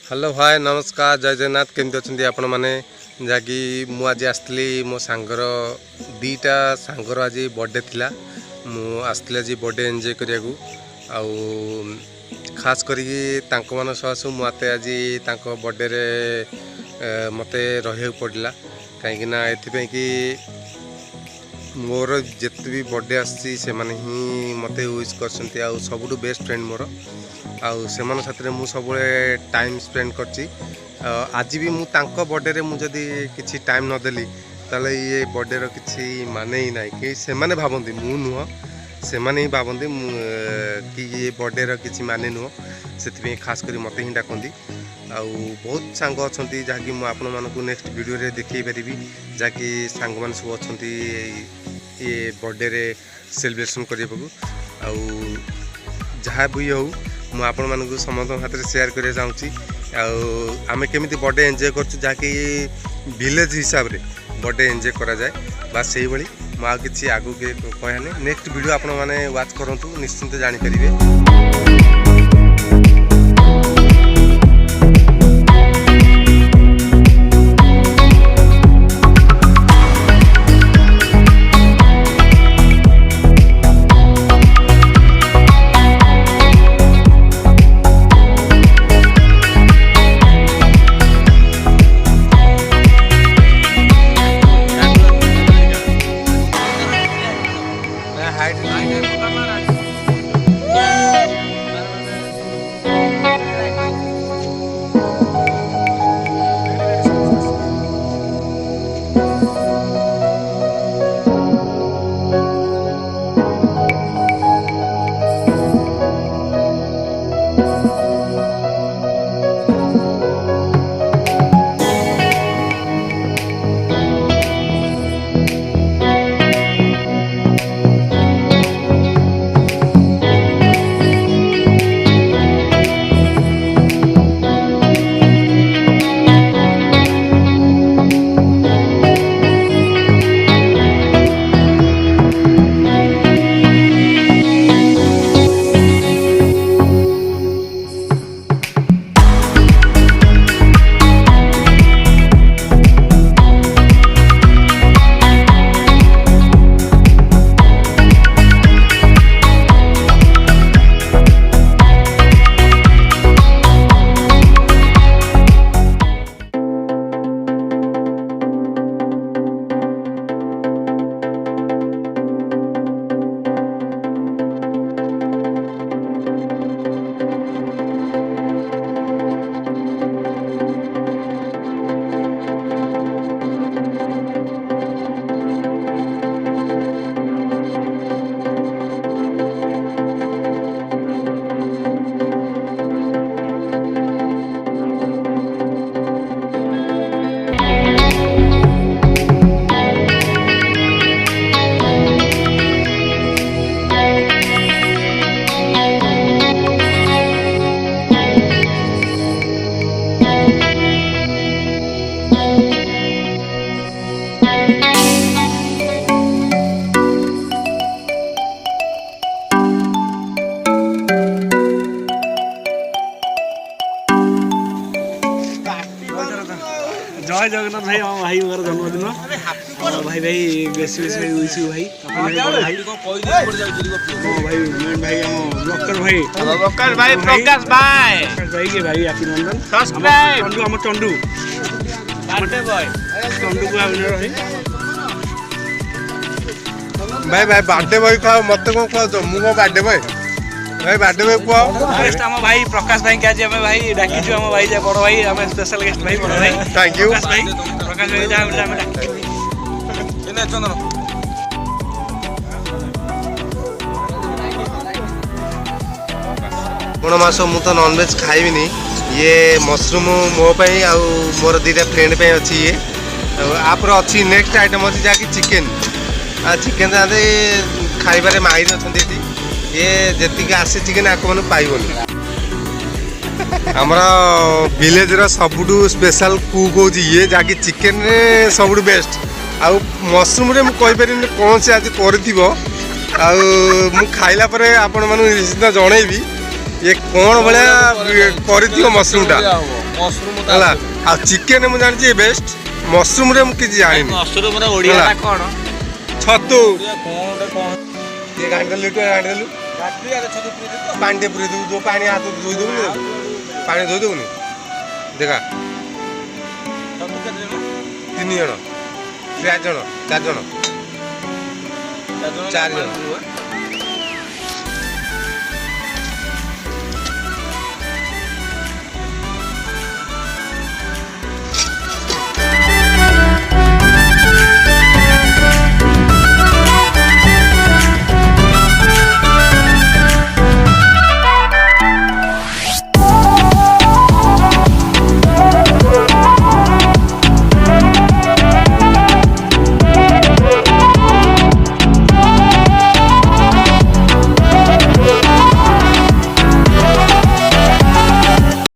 Hello भाई नमस्कार जय जगन्नाथ केमती अच्छा आपण मैंने जहाँकि मुझे आसती मो सांगर दीटा सांगर आज बर्थडे थिला मुझे आज बर्थडे एंजॉय करिया खास करी मान सह मत आज बर्थडे रे मत रहा पड़ा कहीं कि मोर जिते भी बर्थडे आसी मत विश कर सबुठ बेस्ट फ्रेंड मोर आउ से मु सब टाइम स्पेंड करची आज भी मु तांको बर्थडे रे मु जदी किछि टाइम न देली ताले ये बर्थडे रो किछि माने ही नाही कि से माने भाबंती मु नुह से माने ही भाबंती कि ये बर्थडे रो किछि माने नुह सेति खास करी मते ही डाकंती आउ बहुत सांग अछंती जाकि मु आपन मानको नेक्स्ट वीडियो रे देखै परिबी जाकि सांग मान सब अछंती ये बर्थडे रे सेलिब्रेशन करिबकु आउ जहाँ भी हो मु आपण मानकु समस्त हाथ में शेयर करने चाहूँगी आम केमी बर्थडे एंजॉय करछु जहाँकि विलेज हिसाब रे बर्थडे एंजॉय करा जाए बस से भाई मुझे किसी आगू के कहने नेक्स्ट वीडियो आपण मैंने वाच करूँ निश्चिंत जानीपर। जय जगन्नाथ भाई हम भाई जन्मदिन भाई भाई बेस बेस भाई विश यू भाई भाई भाई ब्लॉकर भाई प्रकाश भाई भाई के भाई हैप्पी नंदन सब्सक्राइब टंडू हम टंडू बर्थडे बॉय टंडू को भाई भाई बर्थडे बॉय खाओ मत को खाओ मु को बर्थडे बॉय भाई बर्थडे बॉय को गेस्ट हम भाई प्रकाश भाई के आज हम भाई डाकी छु हम भाई जे बड़ भाई हम स्पेशल गेस्ट भाई बड़ भाई थैंक यू प्रकाश भाई जा हम डाकी एने चंदन कोण मास मु तो नॉन वेज खाइबिनी ये मशरूम मो पाई आ मोर दीटा फ्रेंड पे अच्छी ये आप अच्छी नेक्स्ट आइटम अच्छी जहाँकि चिकेन चिकेन खाइबारे माहिर अच्छा ये जी आसे चिकेन आपको मैंने पाइबनी आमर विलेज सबुठ स्पेशल कुक हो ये जहाँकि चिकेन सबुठ बेस्ट आउ मशरूम रे मुझे कौन से आज कर खाइला पर आपण मानू निश्चित जनइबी ये कौन भाया कर मशरूम टा ମସରୁମ ହେଲା ଆଉ ଚିକେନ ମୁଁ ଜାଣିଛି ବେଷ୍ଟ ମସରୁମରେ ମୁଁ କିଛି ଜାଣିନି ମସରୁମର ଓଡ଼ିଆ ହେଲା। କଣ ଛତୁ କଣ ଟିକେ ଗାଣିଦେଲୁ ଟିକେ ଗାଣିଦେଲୁ ପାଣି ଟିକେ ପୁରେଇ ଦେବୁ ଯୋଉ ପାଣି ହାତ ଧୋଇ ଦେବୁନି ପାଣି ଧୋଇ ଦେବୁନି ଦେଖା 3 ଜଣ 4 ଜଣ 4 ଜଣ 4 ଜଣ